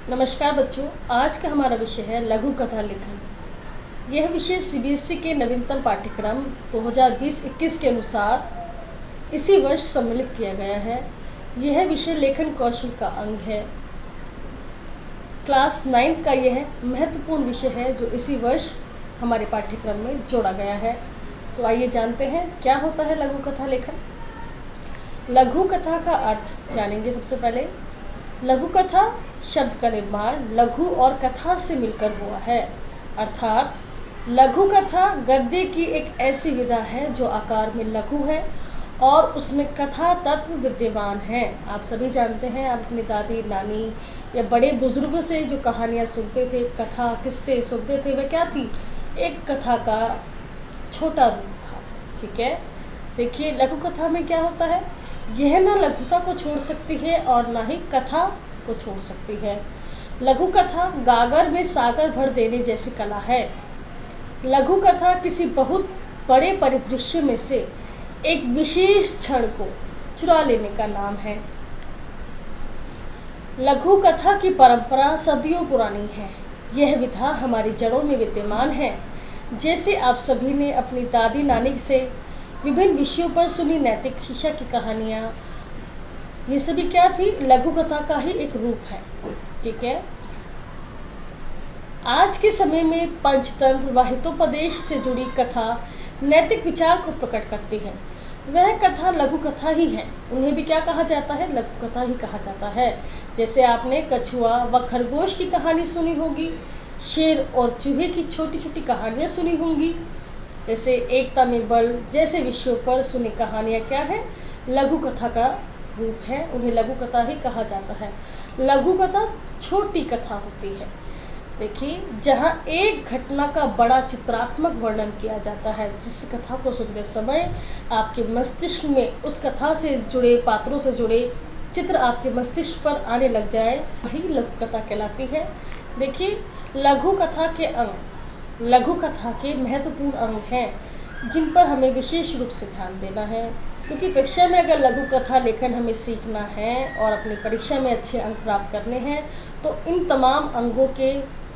नमस्कार बच्चों, आज का हमारा विषय है लघु कथा लेखन। यह विषय सीबीएसई के नवीनतम पाठ्यक्रम 2020-21 के अनुसार इसी वर्ष सम्मिलित किया गया है। यह विषय लेखन कौशल का अंग है। क्लास 9 का यह महत्वपूर्ण विषय है जो इसी वर्ष हमारे पाठ्यक्रम में जोड़ा गया है। तो आइए जानते हैं क्या होता है लघु कथा लेखन। लघु कथा का अर्थ जानेंगे। सबसे पहले लघु कथा शब्द का निर्माण लघु और कथा से मिलकर हुआ है, अर्थात लघु कथा गद्य की एक ऐसी विधा है जो आकार में लघु है और उसमें कथा तत्व विद्यमान है। आप सभी जानते हैं, आप अपनी दादी नानी या बड़े बुजुर्गों से जो कहानियाँ सुनते थे, कथा किससे सुनते थे, वह क्या थी? एक कथा का छोटा रूप था। ठीक है, देखिए लघु कथा में क्या होता है, यह ना लघुता को छोड़ सकती है और ना ही कथा को छोड़ सकती है। लघु कथा गागर में सागर भर देने जैसी कला है। लघु कथा किसी बहुत बड़े परिदृश्य में से एक विशेष क्षण को चुरा लेने का नाम है। लघु कथा की परंपरा सदियों पुरानी है। यह विधा हमारी जड़ों में विद्यमान है। जैसे आप सभी ने अपनी दादी नानी से विभिन्न विषयों पर सुनी नैतिक शिक्षा की कहानियाँ, ये सभी क्या थी? लघु कथा का ही एक रूप है। ठीक है, आज के समय में पंचतंत्र व हितोपदेश से जुड़ी कथा नैतिक विचार को प्रकट करती है। वह कथा लघु कथा ही है। उन्हें भी क्या कहा जाता है? लघु कथा ही कहा जाता है। जैसे आपने कछुआ व खरगोश की कहानी सुनी होगी, शेर और चूहे की छोटी छोटी कहानियाँ सुनी होंगी। जैसे एकता में बल जैसे विषयों पर सुनी कहानियाँ क्या है? लघु कथा का रूप है। उन्हें लघु कथा ही कहा जाता है। लघु कथा छोटी कथा होती है। देखिए, जहाँ एक घटना का बड़ा चित्रात्मक वर्णन किया जाता है, जिस कथा को सुनते समय आपके मस्तिष्क में उस कथा से जुड़े पात्रों से जुड़े चित्र आपके मस्तिष्क पर आने लग जाए, वही लघु कथा कहलाती है। देखिए, लघु कथा के अंग लघु कथा के महत्वपूर्ण अंग हैं जिन पर हमें विशेष रूप से ध्यान देना है, क्योंकि कक्षा में अगर लघु कथा लेखन हमें सीखना है और अपनी परीक्षा में अच्छे अंक प्राप्त करने हैं, तो इन तमाम अंगों के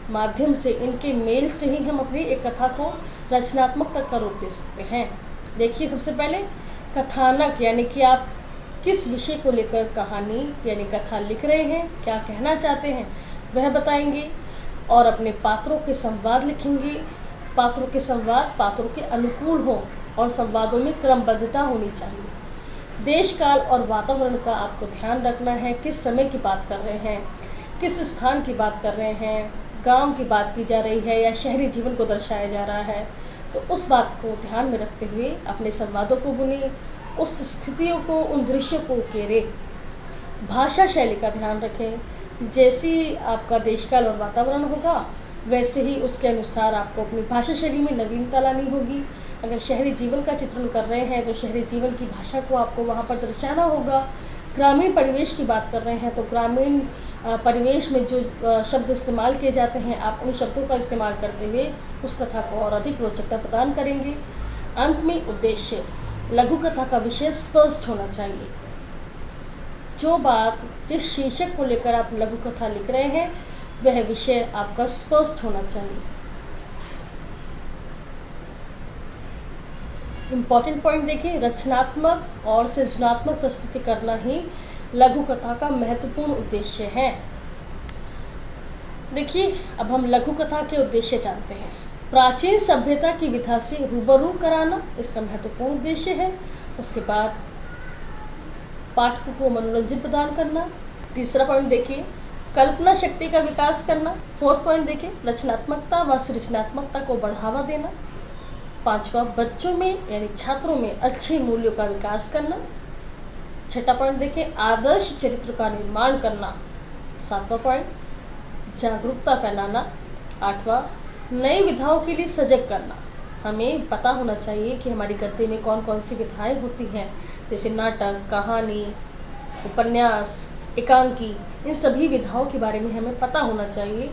माध्यम से, इनके मेल से ही हम अपनी एक कथा को रचनात्मकता का रूप दे सकते हैं। देखिए, सबसे पहले कथानक यानी कि आप किस विषय को लेकर कहानी यानी कथा लिख रहे हैं, क्या कहना चाहते हैं, वह बताएंगे और अपने पात्रों के संवाद लिखेंगे। पात्रों के संवाद पात्रों के अनुकूल हो और संवादों में क्रमबद्धता होनी चाहिए। देश काल और वातावरण का आपको ध्यान रखना है। किस समय की बात कर रहे हैं, किस स्थान की बात कर रहे हैं, गांव की बात की जा रही है या शहरी जीवन को दर्शाया जा रहा है, तो उस बात को ध्यान में रखते हुए अपने संवादों को बुने, उस स्थितियों को, उन दृश्यों को उकेरे। भाषा शैली का ध्यान रखें। जैसी आपका देशकाल और वातावरण होगा, वैसे ही उसके अनुसार आपको अपनी भाषा शैली में नवीनता लानी होगी। अगर शहरी जीवन का चित्रण कर रहे हैं तो शहरी जीवन की भाषा को आपको वहाँ पर दर्शाना होगा। ग्रामीण परिवेश की बात कर रहे हैं तो ग्रामीण परिवेश में जो शब्द इस्तेमाल किए जाते हैं, आप उन शब्दों का इस्तेमाल करते हुए उस कथा को और अधिक रोचकता प्रदान करेंगे। अंत में उद्देश्य, लघु कथा का विषय स्पष्ट होना चाहिए। जो बात, जिस शीर्षक को लेकर आप लघु कथा लिख रहे हैं, वह विषय आपका स्पष्ट होना चाहिए। इम्पॉर्टेंट पॉइंट देखिए, रचनात्मक और सृजनात्मक प्रस्तुति करना ही लघु कथा का महत्वपूर्ण उद्देश्य है। देखिए, अब हम लघु कथा के उद्देश्य जानते हैं। प्राचीन सभ्यता की विधा से रूबरू कराना इसका महत्वपूर्ण उद्देश्य है। उसके बाद पाठकों को मनोरंजन प्रदान करना। तीसरा पॉइंट देखिए, कल्पना शक्ति का विकास करना। फोर्थ पॉइंट देखिए, रचनात्मकता व सृजनात्मकता को बढ़ावा देना। पांचवा, बच्चों में यानी छात्रों में अच्छे मूल्यों का विकास करना। छठा पॉइंट देखिए, आदर्श चरित्र का निर्माण करना। सातवां पॉइंट, जागरूकता फैलाना। आठवां, नई विधाओं के लिए सजग करना। हमें पता होना चाहिए कि हमारी गद्य में कौन कौन सी विधाएं होती हैं, जैसे नाटक, कहानी, उपन्यास, एकांकी, इन सभी विधाओं के बारे में हमें पता होना चाहिए।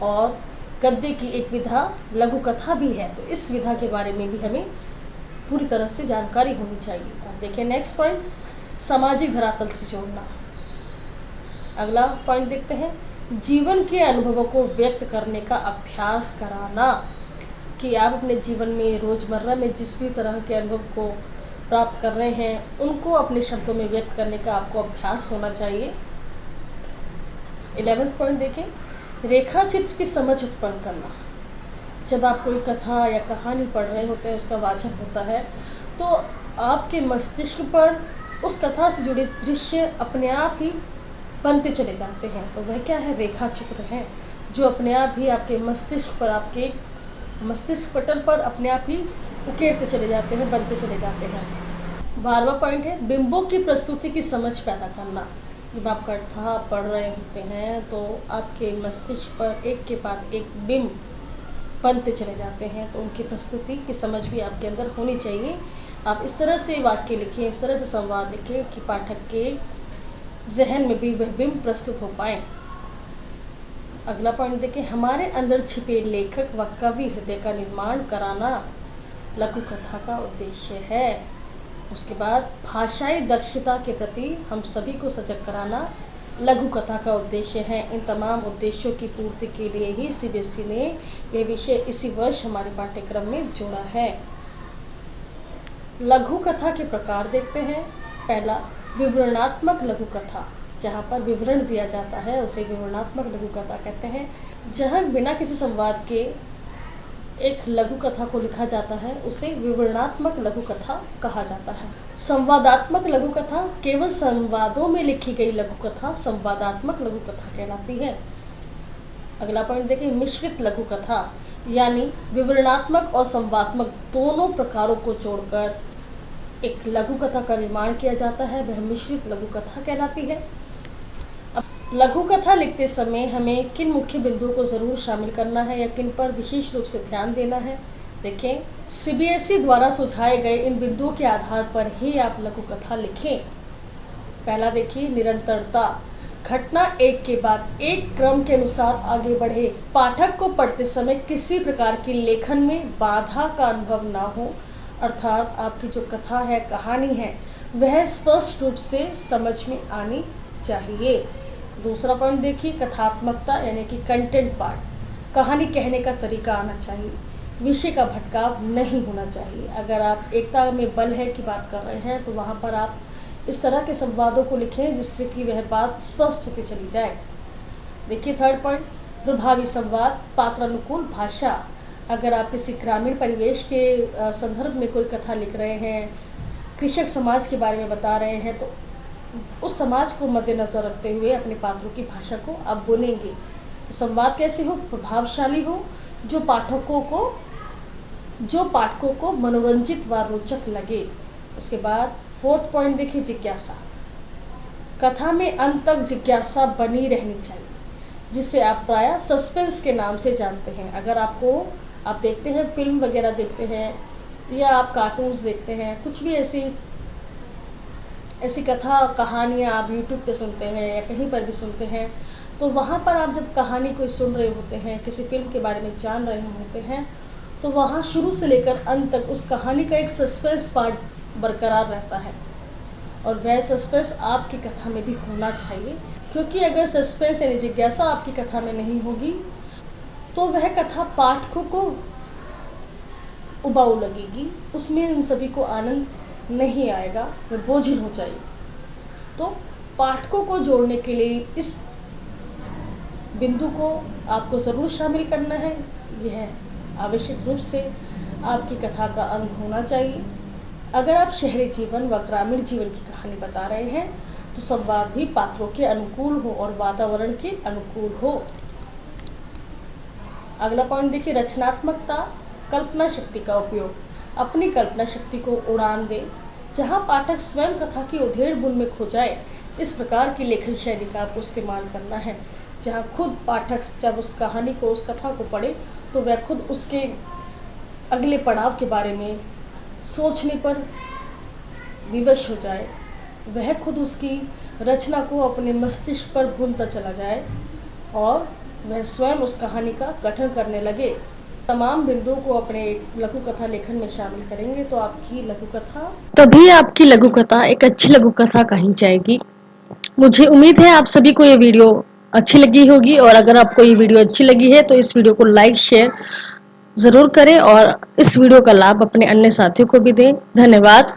और गद्य की एक विधा लघु कथा भी है, तो इस विधा के बारे में भी हमें पूरी तरह से जानकारी होनी चाहिए। अब देखिए नेक्स्ट पॉइंट, सामाजिक धरातल से जोड़ना। अगला पॉइंट देखते हैं, जीवन के अनुभवों को व्यक्त करने का अभ्यास कराना, कि आप अपने जीवन में रोज़मर्रा में जिस भी तरह के अनुभव को प्राप्त कर रहे हैं उनको अपने शब्दों में व्यक्त करने का आपको अभ्यास होना चाहिए। 11वां पॉइंट देखें, रेखा चित्र की समझ उत्पन्न करना। जब आप कोई कथा या कहानी पढ़ रहे होते हैं, उसका वाचन होता है, तो आपके मस्तिष्क पर उस कथा से जुड़े दृश्य अपने आप ही बनते चले जाते हैं। तो वह क्या है? रेखा चित्र है, जो अपने आप ही आपके मस्तिष्क पर, आपके मस्तिष्क पटल पर अपने आप ही उकेरते चले जाते हैं, बनते चले जाते हैं। 12वां पॉइंट है, बिंबों की प्रस्तुति की समझ पैदा करना। जब आप कथा पढ़ रहे होते हैं तो आपके मस्तिष्क पर एक के बाद एक बिंब बनते चले जाते हैं, तो उनकी प्रस्तुति की समझ भी आपके अंदर होनी चाहिए। आप इस तरह से वाक्य लिखें, इस तरह से संवाद लिखें कि पाठक के जहन में भी वह बिंब प्रस्तुत हो पाए। अगला पॉइंट देखें, हमारे अंदर छिपे लेखक व कवि हृदय का निर्माण कराना लघु कथा का उद्देश्य है। उसके बाद भाषाई दक्षता के प्रति हम सभी को सजग कराना लघु कथा का उद्देश्य है। इन तमाम उद्देश्यों की पूर्ति के लिए ही सीबीएसई ने यह विषय इसी वर्ष हमारे पाठ्यक्रम में जोड़ा है। लघु कथा के प्रकार देखते हैं। पहला, विवरणात्मक लघु कथा, जहाँ पर विवरण दिया जाता है उसे विवरणात्मक लघु कथा कहते हैं। जहाँ बिना किसी संवाद के एक लघु कथा को लिखा जाता है उसे विवरणात्मक लघु कथा कहा जाता है। संवादात्मक लघु कथा, केवल संवादों में लिखी गई लघु कथा संवादात्मक लघु कथा कहलाती है। अगला पॉइंट देखिए, मिश्रित लघु कथा, यानी विवरणात्मक और संवादात्मक दोनों प्रकारों को जोड़कर एक लघु कथा का निर्माण किया जाता है, वह मिश्रित लघु कथा कहलाती है। लघु कथा लिखते समय हमें किन मुख्य बिंदुओं को ज़रूर शामिल करना है या किन पर विशेष रूप से ध्यान देना है? देखें, सीबीएसई द्वारा सुझाए गए इन बिंदुओं के आधार पर ही आप लघु कथा लिखें। पहला देखिए, निरंतरता, घटना एक के बाद एक क्रम के अनुसार आगे बढ़े। पाठक को पढ़ते समय किसी प्रकार की लेखन में बाधा का अनुभव ना हो, अर्थात आपकी जो कथा है, कहानी है, वह स्पष्ट रूप से समझ में आनी चाहिए। दूसरा पॉइंट देखिए, कथात्मकता यानी कि कंटेंट पार्ट, कहानी कहने का तरीका आना चाहिए, विषय का भटकाव नहीं होना चाहिए। अगर आप एकता में बल है की बात कर रहे हैं तो वहाँ पर आप इस तरह के संवादों को लिखें जिससे कि वह बात स्पष्ट होती चली जाए। देखिए थर्ड पॉइंट, प्रभावी संवाद, पात्रानुकूल भाषा। अगर आप किसी ग्रामीण परिवेश के संदर्भ में कोई कथा लिख रहे हैं, कृषक समाज के बारे में बता रहे हैं, तो उस समाज को मद्देनजर रखते हुए अपने पात्रों की भाषा को आप बोलेंगे। तो संवाद कैसे हो? प्रभावशाली हो, जो पाठकों को मनोरंजित व रोचक लगे। उसके बाद फोर्थ पॉइंट देखिए, जिज्ञासा। कथा में अंत तक जिज्ञासा बनी रहनी चाहिए, जिसे आप प्रायः सस्पेंस के नाम से जानते हैं। अगर आप देखते हैं, फिल्म वगैरह देखते हैं या आप कार्टून्स देखते हैं, कुछ भी ऐसी कथा कहानियाँ आप यूट्यूब पे सुनते हैं या कहीं पर भी सुनते हैं, तो वहाँ पर आप जब कहानी कोई सुन रहे होते हैं, किसी फिल्म के बारे में जान रहे होते हैं, तो वहाँ शुरू से लेकर अंत तक उस कहानी का एक सस्पेंस पार्ट बरकरार रहता है, और वह सस्पेंस आपकी कथा में भी होना चाहिए। क्योंकि अगर सस्पेंस यानी जिज्ञासा आपकी कथा में नहीं होगी तो वह कथा पाठकों को उबाऊ लगेगी, उसमें उन सभी को आनंद नहीं आएगा, वह बोझिल हो जाएगी। तो पाठकों को जोड़ने के लिए इस बिंदु को आपको ज़रूर शामिल करना है। यह आवश्यक रूप से आपकी कथा का अंग होना चाहिए। अगर आप शहरी जीवन व ग्रामीण जीवन की कहानी बता रहे हैं तो संवाद भी पात्रों के अनुकूल हो और वातावरण के अनुकूल हो। अगला पॉइंट देखिए, रचनात्मकता, कल्पना शक्ति का उपयोग। अपनी कल्पना शक्ति को उड़ान दें, जहां पाठक स्वयं कथा की उधेड़ बुन में खो जाए। इस प्रकार की लेखन शैली का आपको इस्तेमाल करना है, जहां खुद पाठक जब उस कहानी को, उस कथा को पढ़े तो वह खुद उसके अगले पड़ाव के बारे में सोचने पर विवश हो जाए, वह खुद उसकी रचना को अपने मस्तिष्क पर भूनता चला जाए और वह स्वयं उस कहानी का गठन करने लगे। तमाम बिंदुओं को अपने लघु कथा लेखन में शामिल करेंगे तो तभी आपकी लघु कथा एक अच्छी लघु कथा कही जाएगी। मुझे उम्मीद है आप सभी को ये वीडियो अच्छी लगी होगी। और अगर आपको ये वीडियो अच्छी लगी है तो इस वीडियो को लाइक शेयर ज़रूर करें और इस वीडियो का लाभ अपने अन्य साथियों को भी दें। धन्यवाद।